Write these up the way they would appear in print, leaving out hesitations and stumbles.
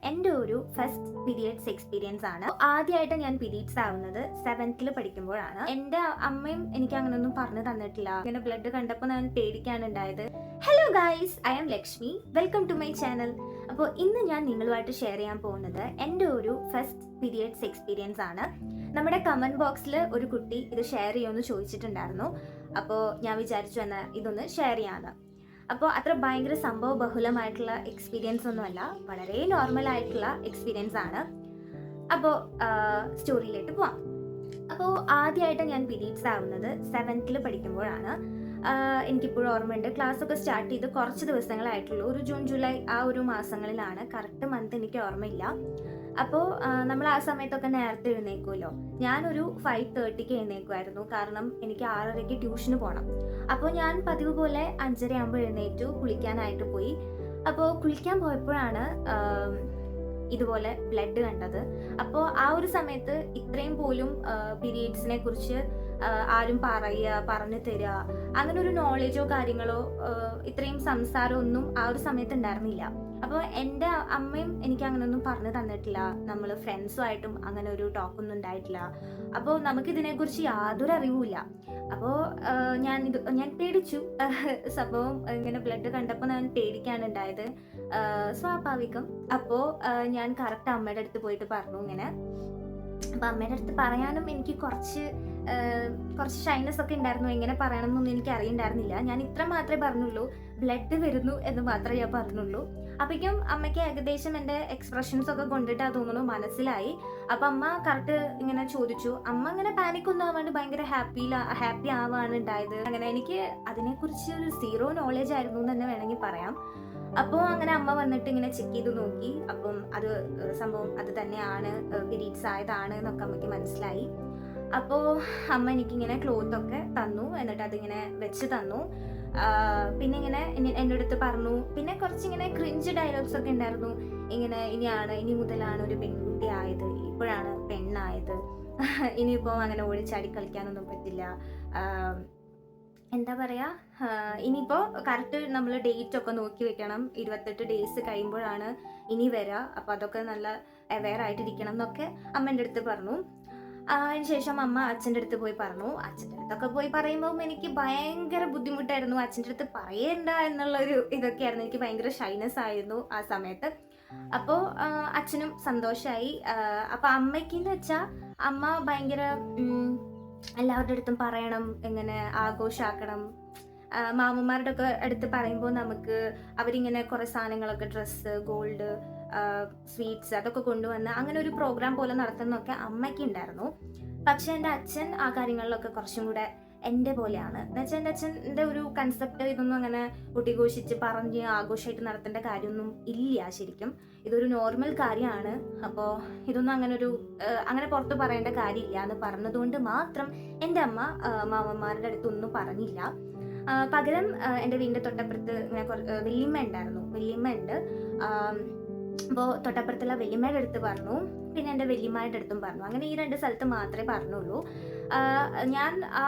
എൻ്റെ ഒരു first periods experience ആണ്. ആദ്യമായിട്ട് ഞാൻ പീരിയഡ്സ് ആവുന്നത് 7th പഠിക്കുമ്പോഴാണ്. എൻ്റെ അമ്മയും എനിക്ക് അങ്ങനെയൊന്നും പറഞ്ഞു തന്നിട്ടില്ല. ഇങ്ങനെ ബ്ലഡ് കണ്ടപ്പോൾ ഞാൻ പേടിക്കാണ് ഉണ്ടായത്. Hello guys, I am Lakshmi, welcome to my channel. അപ്പോൾ ഇന്ന് ഞാൻ നിങ്ങളുമായിട്ട് ഷെയർ ചെയ്യാൻ പോകുന്നത് എൻ്റെ ഒരു ഫസ്റ്റ് പീരിയഡ്സ് എക്സ്പീരിയൻസ് ആണ്. നമ്മുടെ കമൻറ്റ് ബോക്സിൽ ഒരു കുട്ടി ഇത് ഷെയർ ചെയ്യുമെന്ന് ചോദിച്ചിട്ടുണ്ടായിരുന്നു. അപ്പോൾ ഞാൻ വിചാരിച്ചു എന്നാൽ ഇതൊന്ന് ഷെയർ ചെയ്യാമെന്ന്. അപ്പോൾ അത്ര ഭയങ്കര സംഭവ ബഹുലമായിട്ടുള്ള എക്സ്പീരിയൻസ് ഒന്നുമല്ല, വളരെ നോർമൽ ആയിട്ടുള്ള എക്സ്പീരിയൻസ് ആണ്. അപ്പോൾ സ്റ്റോറിയിലേക്ക് പോവാം. അപ്പോൾ ആദ്യമായിട്ട് ഞാൻ പീരീഡ്സ് ആവുന്നത് 7th പഠിക്കുമ്പോഴാണ്. എനിക്കിപ്പോഴും ഓർമ്മയുണ്ട്. ക്ലാസ്സൊക്കെ സ്റ്റാർട്ട് ചെയ്ത് കുറച്ച് ദിവസങ്ങളായിട്ടുള്ളൂ, ഒരു ജൂൺ ജൂലൈ ആ ഒരു മാസങ്ങളിലാണ്. കറക്റ്റ് മന്ത് എനിക്ക് ഓർമ്മയില്ല. അപ്പോൾ നമ്മൾ ആ സമയത്തൊക്കെ നേരത്തെ എഴുന്നേക്കുമല്ലോ. ഞാനൊരു 5:30 എഴുന്നേക്കുമായിരുന്നു, കാരണം എനിക്ക് 6:30 ട്യൂഷന് പോകണം. അപ്പോൾ ഞാൻ പതിവ് പോലെ 5:30 ആകുമ്പോൾ എഴുന്നേറ്റു, കുളിക്കാനായിട്ട് പോയി. അപ്പോൾ കുളിക്കാൻ പോയപ്പോഴാണ് ഇതുപോലെ ബ്ലഡ് കണ്ടത്. അപ്പോൾ ആ ഒരു സമയത്ത് ഇത്രയും പോലും പീരീഡ്സിനെ കുറിച്ച് ആരും പറഞ്ഞു തരിക, അങ്ങനെ ഒരു നോളജോ കാര്യങ്ങളോ ഇത്രയും സംസാരമൊന്നും ആ ഒരു സമയത്ത് ഉണ്ടായിരുന്നില്ല. അപ്പോൾ എൻ്റെ അമ്മയും എനിക്ക് അങ്ങനെയൊന്നും പറഞ്ഞു തന്നിട്ടില്ല. നമ്മൾ ഫ്രണ്ട്സുമായിട്ടും അങ്ങനെ ഒരു ടോക്കൊന്നും ഉണ്ടായിട്ടില്ല. അപ്പോൾ നമുക്കിതിനെക്കുറിച്ച് യാതൊരു അറിവുമില്ല. അപ്പോൾ ഞാൻ പേടിച്ചു. സംഭവം ഇങ്ങനെ ബ്ലഡ് കണ്ടപ്പോൾ ഞാൻ പേടിക്കാണ് ഉണ്ടായത്, സ്വാഭാവികം. അപ്പോൾ ഞാൻ കറക്റ്റ് അമ്മയുടെ അടുത്ത് പോയിട്ട് പറഞ്ഞു ഇങ്ങനെ. അപ്പം അമ്മയുടെ അടുത്ത് പറയാനും എനിക്ക് കുറച്ച് ഷൈനസ് ഒക്കെ ഉണ്ടായിരുന്നു. എങ്ങനെ പറയണമെന്നൊന്നും എനിക്ക് അറിയണ്ടായിരുന്നില്ല. ഞാൻ ഇത്ര മാത്രമേ പറഞ്ഞുള്ളൂ, ബ്ലഡ് വരുന്നു എന്ന് മാത്രമേ ഞാൻ പറഞ്ഞുള്ളൂ. അപ്പോഴേക്കും അമ്മയ്ക്ക് ഏകദേശം എൻ്റെ എക്സ്പ്രഷൻസ് ഒക്കെ കൊണ്ടിട്ട് തോന്നുന്നു മനസ്സിലായി. അപ്പം അമ്മ കറക്റ്റ് ഇങ്ങനെ ചോദിച്ചു. അമ്മ ഇങ്ങനെ പാനിക്കൊന്നും ആവാണ്ട് ഭയങ്കര ഹാപ്പി ആവാണ് ഉണ്ടായത്. അങ്ങനെ എനിക്ക് അതിനെക്കുറിച്ച് ഒരു സീറോ നോളേജ് ആയിരുന്നു എന്ന് തന്നെ വേണമെങ്കിൽ പറയാം. അപ്പോൾ അങ്ങനെ അമ്മ വന്നിട്ട് ഇങ്ങനെ ചെക്ക് ചെയ്ത് നോക്കി. അപ്പം അത് സംഭവം അത് തന്നെയാണ്, പീരീഡ്സ് ആയതാണ് എന്നൊക്കെ അമ്മയ്ക്ക് മനസ്സിലായി. അപ്പോൾ അമ്മ എനിക്കിങ്ങനെ ക്ലോത്തൊക്കെ തന്നു, എന്നിട്ട് അതിങ്ങനെ വെച്ച് തന്നു. പിന്നെ ഇങ്ങനെ എൻ്റെ അടുത്ത് പറഞ്ഞു. പിന്നെ കുറച്ചിങ്ങനെ ക്രിഞ്ച് ഡയലോഗ്സ് ഒക്കെ ഉണ്ടായിരുന്നു. ഇനി മുതലാണ് ഒരു പെൺകുട്ടി ആയത്, ഇപ്പോഴാണ് പെണ്ണായത്, ഇനിയിപ്പോൾ അങ്ങനെ ഓടിച്ചാടി കളിക്കാനൊന്നും പറ്റില്ല, എന്താ പറയുക, ഇനിയിപ്പോൾ കറക്റ്റ് നമ്മൾ ഡേറ്റ് ഒക്കെ നോക്കി വെക്കണം, 28 ഡേയ്സ് കഴിയുമ്പോഴാണ് ഇനി വരിക, അപ്പോൾ അതൊക്കെ നല്ല അവെയർ ആയിട്ടിരിക്കണം എന്നൊക്കെ അമ്മേൻ്റെ അടുത്ത് പറഞ്ഞു. അതിന് ശേഷം അമ്മ അച്ഛൻ്റെ അടുത്ത് പോയി പറഞ്ഞു. അച്ഛൻ്റെ അടുത്തൊക്കെ പോയി പറയുമ്പോൾ എനിക്ക് ഭയങ്കര ബുദ്ധിമുട്ടായിരുന്നു. അച്ഛൻ്റെ അടുത്ത് പറയണ്ട എന്നുള്ളൊരു ഇതൊക്കെയായിരുന്നു. എനിക്ക് ഭയങ്കര ഷൈനസ് ആയിരുന്നു ആ സമയത്ത്. അപ്പോൾ അച്ഛനും സന്തോഷമായി. അപ്പോൾ അമ്മയ്ക്കെന്ന് വെച്ചാൽ അമ്മ ഭയങ്കര എല്ലാവരുടെ അടുത്തും പറയണം, എങ്ങനെ ആഘോഷമാക്കണം. മാമന്മാരുടെ ഒക്കെ അടുത്ത് പറയുമ്പോൾ നമുക്ക് അവരിങ്ങനെ കുറേ സാധനങ്ങളൊക്കെ, ഡ്രസ്സ്, ഗോൾഡ്, സ്വീറ്റ്സ് അതൊക്കെ കൊണ്ടുവന്ന് അങ്ങനെ ഒരു പ്രോഗ്രാം പോലെ നടത്തുന്നതൊക്കെ അമ്മയ്ക്ക് ഉണ്ടായിരുന്നു. പക്ഷെ എൻ്റെ അച്ഛൻ ആ കാര്യങ്ങളിലൊക്കെ കുറച്ചും കൂടെ എൻ്റെ പോലെയാണ്. എന്നുവെച്ചാൽ എൻ്റെ അച്ഛൻ്റെ ഒരു കൺസെപ്റ്റ് ഇതൊന്നും അങ്ങനെ കൊട്ടിഘോഷിച്ച് പറഞ്ഞ് ആഘോഷമായിട്ട് നടത്തേണ്ട കാര്യമൊന്നും ഇല്ല. ശരിക്കും ഇതൊരു നോർമൽ കാര്യമാണ്. അപ്പോൾ ഇതൊന്നും അങ്ങനെ പുറത്ത് പറയേണ്ട കാര്യമില്ല എന്ന് പറഞ്ഞതുകൊണ്ട് മാത്രം എൻ്റെ അമ്മ മാമന്മാരുടെ അടുത്തൊന്നും പറഞ്ഞില്ല. പകരം എൻ്റെ വീടിൻ്റെ തൊട്ടപ്പുറത്ത് ഇങ്ങനെ വല്യമ്മ ഉണ്ടായിരുന്നു. വല്യമ്മ ഉണ്ട്. അപ്പോൾ തൊട്ടപ്പുറത്തുള്ള വല്യമ്മയുടെ അടുത്ത് പറഞ്ഞു, പിന്നെ എൻ്റെ വല്യമ്മയുടെ അടുത്തും പറഞ്ഞു. അങ്ങനെ ഈ 2 സ്ഥലത്ത് മാത്രമേ പറഞ്ഞുള്ളൂ. ഞാൻ ആ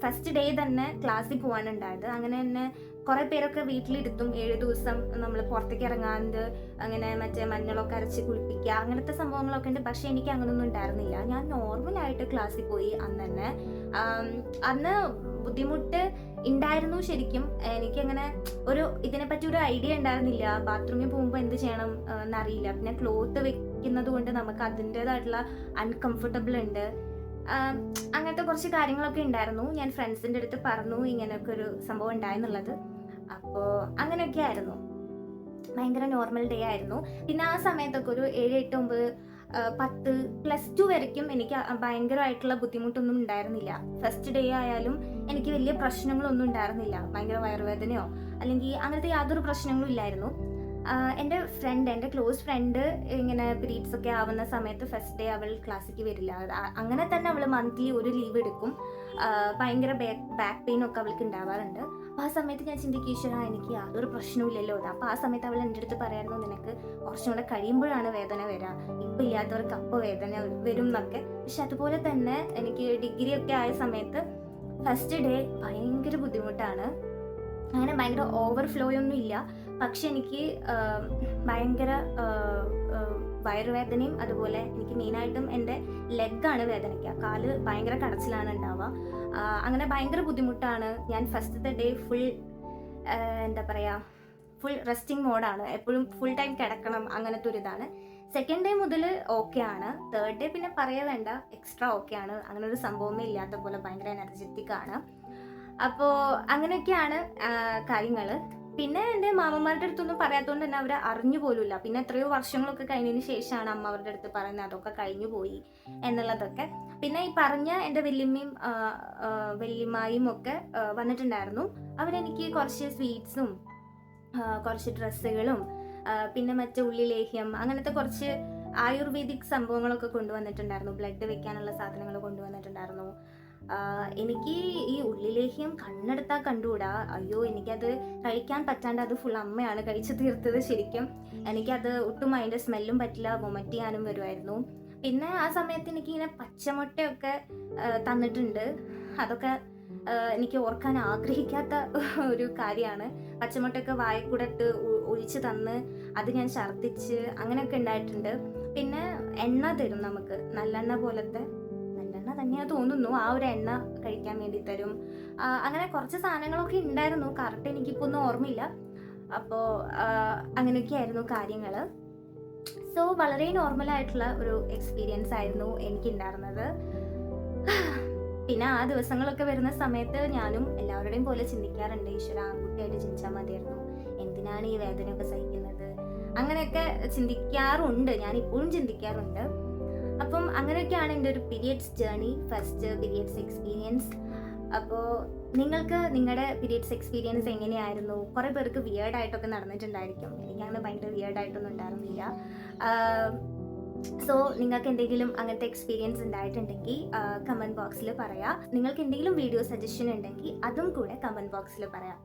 ഫസ്റ്റ് ഡേ തന്നെ ക്ലാസ്സിൽ പോകാനുണ്ടായത്. അങ്ങനെ തന്നെ കുറേ പേരൊക്കെ വീട്ടിലിരുത്തും. 7 ദിവസം നമ്മൾ പുറത്തേക്ക് ഇറങ്ങാണ്ട് അങ്ങനെ മറ്റേ മഞ്ഞളൊക്കെ അരച്ച് കുളിപ്പിക്കുക, അങ്ങനത്തെ സംഭവങ്ങളൊക്കെ ഉണ്ട്. പക്ഷെ എനിക്ക് അങ്ങനെയൊന്നും ഉണ്ടായിരുന്നില്ല. ഞാൻ നോർമലായിട്ട് ക്ലാസ്സിൽ പോയി. അന്ന് ബുദ്ധിമുട്ട് ഉണ്ടായിരുന്നു ശരിക്കും. എനിക്കങ്ങനെ ഇതിനെപ്പറ്റി ഒരു ഐഡിയ ഉണ്ടായിരുന്നില്ല. ബാത്റൂമിൽ പോകുമ്പോൾ എന്ത് ചെയ്യണം എന്നറിയില്ല. പിന്നെ ക്ലോത്ത് വെക്കുന്നത് കൊണ്ട് നമുക്ക് അതിൻ്റെതായിട്ടുള്ള അൺകംഫർട്ടബിൾ ഉണ്ട്. അങ്ങനത്തെ കുറച്ച് കാര്യങ്ങളൊക്കെ ഉണ്ടായിരുന്നു. ഞാൻ ഫ്രണ്ട്സിൻ്റെ അടുത്ത് പറഞ്ഞു ഇങ്ങനെയൊക്കെ ഒരു സംഭവം ഉണ്ടായെന്നുള്ളത്. അപ്പോൾ അങ്ങനെയൊക്കെ ആയിരുന്നു. ഭയങ്കര നോർമൽ ഡേ ആയിരുന്നു. പിന്നെ ആ സമയത്തൊക്കെ ഒരു 7, 8, 9, 10, +2 വരയ്ക്കും എനിക്ക് ഭയങ്കരമായിട്ടുള്ള ബുദ്ധിമുട്ടൊന്നും ഉണ്ടായിരുന്നില്ല. ഫസ്റ്റ് ഡേ ആയാലും എനിക്ക് വലിയ പ്രശ്നങ്ങളൊന്നും ഉണ്ടായിരുന്നില്ല. ഭയങ്കര വയറുവേദനയോ അല്ലെങ്കിൽ അങ്ങനത്തെ യാതൊരു പ്രശ്നങ്ങളും ഇല്ലായിരുന്നു. എൻ്റെ ക്ലോസ് ഫ്രണ്ട് ഇങ്ങനെ പീരീഡ്സ് ഒക്കെ ആവുന്ന സമയത്ത് ഫസ്റ്റ് ഡേ അവൾ ക്ലാസ്സിലേക്ക് വരില്ല. അങ്ങനെ തന്നെ അവൾ മന്ത്ലി ഒരു ലീവ് എടുക്കും. ഭയങ്കര ബാക്ക് പെയിൻ ഒക്കെ അവൾക്ക് ഉണ്ടാവാറുണ്ട്. അപ്പോൾ ആ സമയത്ത് ഞാൻ ചിന്തിക്കും, ഈശ്വരാ എനിക്ക് യാതൊരു പ്രശ്നവുമില്ലല്ലോ. അപ്പോൾ ആ സമയത്ത് അവൾ എൻ്റെ അടുത്ത് പറയായിരുന്നു, നിനക്ക് കുറച്ചും കൂടെ കഴിയുമ്പോഴാണ് വേദന വരിക, ഇപ്പം ഇല്ലാത്തവർക്ക് അപ്പോൾ വേദന വരും എന്നൊക്കെ. പക്ഷെ അതുപോലെ തന്നെ എനിക്ക് ഡിഗ്രി ഒക്കെ ആയ സമയത്ത് ഫസ്റ്റ് ഡേ ഭയങ്കര ബുദ്ധിമുട്ടാണ്. അങ്ങനെ ഭയങ്കര ഓവർഫ്ലോയൊന്നും ഇല്ല. പക്ഷെ എനിക്ക് ഭയങ്കര വയറുവേദനയും അതുപോലെ എനിക്ക് മെയിനായിട്ടും എൻ്റെ ലെഗാണ് വേദനിക്കുക. കാല് ഭയങ്കര കടച്ചിലാണ് ഉണ്ടാവുക. അങ്ങനെ ഭയങ്കര ബുദ്ധിമുട്ടാണ്. ഞാൻ ഫസ്റ്റത്തെ ഡേ ഫുൾ എന്താ പറയുക, ഫുൾ റെസ്റ്റിംഗ് മോഡാണ്. എപ്പോഴും ഫുൾ ടൈം കിടക്കണം, അങ്ങനത്തെ ഒരു ഇതാണ്. സെക്കൻഡ് ഡേ മുതൽ ഓക്കെ ആണ്. തേർഡ് ഡേ പിന്നെ പറയാൻ വേണ്ട, എക്സ്ട്രാ ഓക്കെ ആണ്. അങ്ങനെ ഒരു സംഭവമേ ഇല്ലാത്ത പോലെ ഭയങ്കര എനർജറ്റിക് ആണ്. അപ്പോൾ അങ്ങനെയൊക്കെയാണ് കാര്യങ്ങൾ. പിന്നെ എൻ്റെ മാമന്മാരുടെ അടുത്തൊന്നും പറയാത്തതുകൊണ്ട് തന്നെ അവർ അറിഞ്ഞു പോലുമില്ല. പിന്നെ എത്രയോ വർഷങ്ങളൊക്കെ കഴിഞ്ഞതിന് ശേഷമാണ് അമ്മ അവരുടെ അടുത്ത് പറയുന്നത് അതൊക്കെ കഴിഞ്ഞു പോയി എന്നുള്ളതൊക്കെ. പിന്നെ ഈ പറഞ്ഞ എൻ്റെ വല്യമ്മായും ഒക്കെ വന്നിട്ടുണ്ടായിരുന്നു. അവരെനിക്ക് കുറച്ച് സ്വീറ്റ്സും കുറച്ച് ഡ്രസ്സുകളും പിന്നെ മറ്റേ ഉള്ളിലേഹ്യം അങ്ങനത്തെ കുറച്ച് ആയുർവേദിക് സംഭവങ്ങളൊക്കെ കൊണ്ടുവന്നിട്ടുണ്ടായിരുന്നു. ബ്ലഡ് വെക്കാനുള്ള സാധനങ്ങൾ കൊണ്ടുവന്നിട്ടുണ്ടായിരുന്നു. എനിക്ക് ഈ ഉള്ളിലേഹ്യം കണ്ണെടുത്താൽ കണ്ടുകൂടാ. അയ്യോ, എനിക്കത് കഴിക്കാൻ പറ്റാണ്ട് അത് ഫുൾ അമ്മയാണ് കഴിച്ചു തീർത്തത്. ശരിക്കും എനിക്കത് ഒട്ടും അതിൻ്റെ സ്മെല്ലും പറ്റില്ല, വൊമിറ്റ് ചെയ്യാനും വരുമായിരുന്നു. പിന്നെ ആ സമയത്ത് എനിക്കിങ്ങനെ പച്ചമുട്ടയൊക്കെ തന്നിട്ടുണ്ട്. അതൊക്കെ എനിക്ക് ഓർക്കാൻ ആഗ്രഹിക്കാത്ത ഒരു കാര്യമാണ്. പച്ചമുട്ടയൊക്കെ വായക്കൂടെ ഇട്ട് ഒഴിച്ച് തന്ന് അത് ഞാൻ ഛർദ്ദിച്ച് അങ്ങനെയൊക്കെ ഉണ്ടായിട്ടുണ്ട്. പിന്നെ എണ്ണ തരും നമുക്ക്, നല്ലെണ്ണ പോലത്തെ, നല്ലെണ്ണ തന്നെയാ തോന്നുന്നു, ആ ഒരു എണ്ണ കഴിക്കാൻ വേണ്ടി തരും. അങ്ങനെ കുറച്ച് സാധനങ്ങളൊക്കെ ഉണ്ടായിരുന്നു. കറക്റ്റ് എനിക്കിപ്പോൾ ഒന്നും ഓർമ്മയില്ല. അപ്പോൾ അങ്ങനെയൊക്കെയായിരുന്നു കാര്യങ്ങൾ. സോ വളരെ നോർമലായിട്ടുള്ള ഒരു എക്സ്പീരിയൻസ് ആയിരുന്നു എനിക്കുണ്ടായിരുന്നത്. പിന്നെ ആ ദിവസങ്ങളൊക്കെ വരുന്ന സമയത്ത് ഞാനും എല്ലാവരുടെയും പോലെ ചിന്തിക്കാറുണ്ട്, ഈശ്വര ആൺകുട്ടിയായിട്ട് ജനിച്ചാൽ മതിയായിരുന്നു, എന്തിനാണ് ഈ വേദനയൊക്കെ സഹിക്കുന്നത്, അങ്ങനെയൊക്കെ ചിന്തിക്കാറുണ്ട്. ഞാൻ ഇപ്പോഴും ചിന്തിക്കാറുണ്ട്. അപ്പം അങ്ങനെയൊക്കെയാണ് എൻ്റെ ഒരു periods journey, first periods experience. അപ്പോൾ നിങ്ങൾക്ക് നിങ്ങളുടെ പീരിയഡ്സ് എക്സ്പീരിയൻസ് എങ്ങനെയായിരുന്നു? കുറേ പേർക്ക് വിയേർഡായിട്ടൊക്കെ നടന്നിട്ടുണ്ടായിരിക്കും. എനിക്കങ്ങനെ ഭയങ്കര വിയേർഡായിട്ടൊന്നും ഉണ്ടായിരുന്നില്ല. സോ നിങ്ങൾക്ക് എന്തെങ്കിലും അങ്ങനത്തെ എക്സ്പീരിയൻസ് ഉണ്ടായിട്ടുണ്ടെങ്കിൽ കമൻറ്റ് ബോക്സിൽ പറയാം. നിങ്ങൾക്ക് എന്തെങ്കിലും വീഡിയോ സജഷൻ ഉണ്ടെങ്കിൽ അതും കൂടെ കമൻറ്റ് ബോക്സിൽ പറയാം.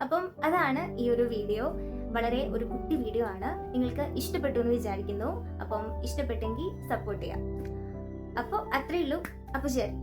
അപ്പം അതാണ് ഈ ഒരു വീഡിയോ. വളരെ ഒരു കുട്ടി വീഡിയോ ആണ്. നിങ്ങൾക്ക് ഇഷ്ടപ്പെട്ടു എന്ന് വിചാരിക്കുന്നു. അപ്പം ഇഷ്ടപ്പെട്ടെങ്കിൽ സപ്പോർട്ട് ചെയ്യാം. അപ്പോൾ അത്രയേ ഉള്ളൂ. അപ്പോൾ ശരി.